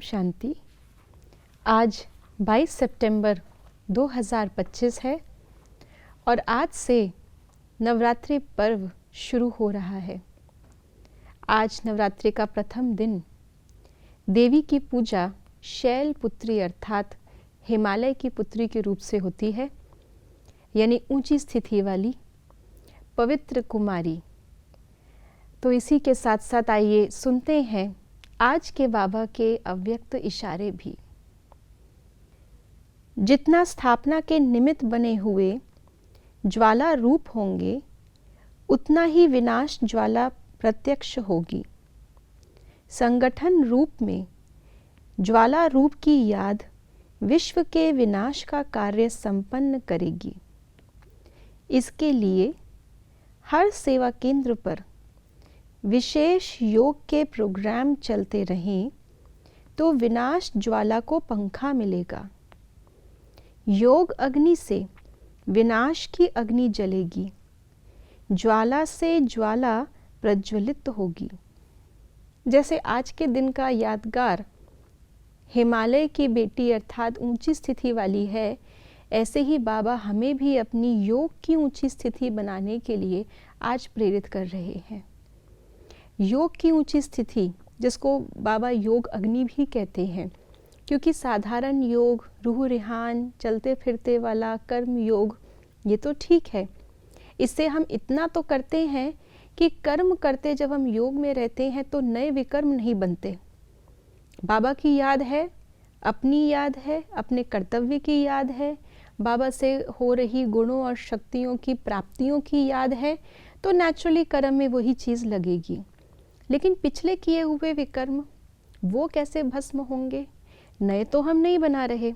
शांति। आज 22 सितंबर 2025 है और आज से नवरात्रि पर्व शुरू हो रहा है। आज नवरात्रि का प्रथम दिन देवी की पूजा शैल पुत्री अर्थात हिमालय की पुत्री के रूप से होती है, यानी ऊंची स्थिति वाली पवित्र कुमारी। तो इसी के साथ साथ आइए सुनते हैं आज के बाबा के अव्यक्त इशारे भी। जितना स्थापना के निमित्त बने हुए ज्वाला रूप होंगे, उतना ही विनाश ज्वाला प्रत्यक्ष होगी। संगठन रूप में ज्वाला रूप की याद विश्व के विनाश का कार्य संपन्न करेगी। इसके लिए हर सेवा केंद्र पर विशेष योग के प्रोग्राम चलते रहें तो विनाश ज्वाला को पंखा मिलेगा। योग अग्नि से विनाश की अग्नि जलेगी, ज्वाला से ज्वाला प्रज्वलित होगी। जैसे आज के दिन का यादगार हिमालय की बेटी अर्थात ऊंची स्थिति वाली है, ऐसे ही बाबा हमें भी अपनी योग की ऊंची स्थिति बनाने के लिए आज प्रेरित कर रहे हैं। योग की ऊंची स्थिति, जिसको बाबा योग अग्नि भी कहते हैं, क्योंकि साधारण योग, रूह रिहान, चलते फिरते वाला कर्म योग, ये तो ठीक है। इससे हम इतना तो करते हैं कि कर्म करते जब हम योग में रहते हैं तो नए विकर्म नहीं बनते। बाबा की याद है, अपनी याद है, अपने कर्तव्य की याद है, बाबा से हो रही गुणों और शक्तियों की प्राप्तियों की याद है, तो नेचुरली कर्म में वही चीज़ लगेगी। लेकिन पिछले किए हुए विकर्म वो कैसे भस्म होंगे? नए तो हम नहीं बना रहे,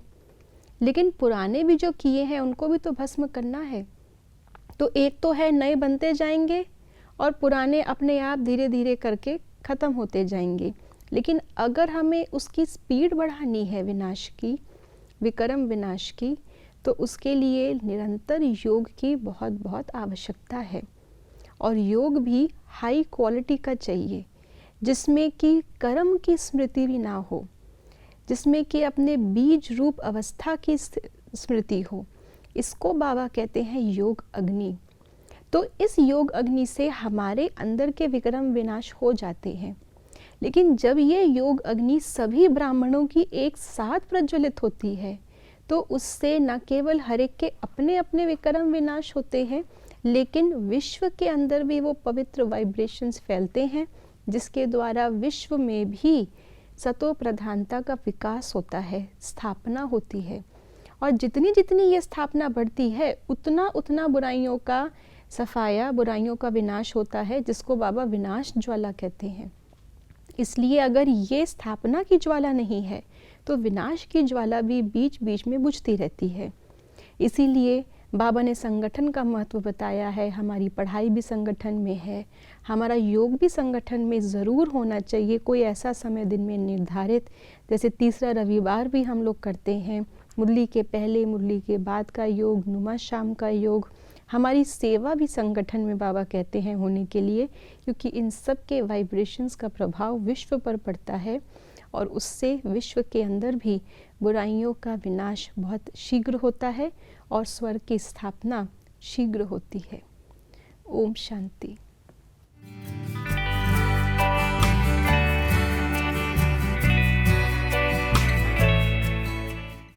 लेकिन पुराने भी जो किए हैं उनको भी तो भस्म करना है। तो एक तो है नए बनते जाएंगे और पुराने अपने आप धीरे धीरे करके ख़त्म होते जाएंगे। लेकिन अगर हमें उसकी स्पीड बढ़ानी है विनाश की, विकर्म विनाश की, तो उसके लिए निरंतर योग की बहुत बहुत आवश्यकता है। और योग भी हाई क्वालिटी का चाहिए, जिसमें कि कर्म की स्मृति भी ना हो, जिसमें कि अपने बीज रूप अवस्था की स्मृति हो। इसको बाबा कहते हैं योग अग्नि। तो इस योग अग्नि से हमारे अंदर के विक्रम विनाश हो जाते हैं। लेकिन जब ये योग अग्नि सभी ब्राह्मणों की एक साथ प्रज्वलित होती है, तो उससे न केवल हर एक के अपने अपने विक्रम विनाश होते हैं, लेकिन विश्व के अंदर भी वो पवित्र वाइब्रेशंस फैलते हैं, जिसके द्वारा विश्व में भी सतो प्रधानता का विकास होता है, स्थापना होती है। और जितनी जितनी ये स्थापना बढ़ती है, उतना उतना बुराइयों का सफाया, बुराइयों का विनाश होता है, जिसको बाबा विनाश ज्वाला कहते हैं। इसलिए अगर ये स्थापना की ज्वाला नहीं है तो विनाश की ज्वाला भी बीच बीच में बुझती रहती है। इसीलिए बाबा ने संगठन का महत्व बताया है। हमारी पढ़ाई भी संगठन में है, हमारा योग भी संगठन में ज़रूर होना चाहिए। कोई ऐसा समय दिन में निर्धारित, जैसे तीसरा रविवार भी हम लोग करते हैं, मुरली के पहले, मुरली के बाद का योग, नुमा शाम का योग। हमारी सेवा भी संगठन में बाबा कहते हैं होने के लिए, क्योंकि इन सब के वाइब्रेशंस का प्रभाव विश्व पर पड़ता है और उससे विश्व के अंदर भी बुराइयों का विनाश बहुत शीघ्र होता है और स्वर्ग की स्थापना शीघ्र होती है। ओम शांति।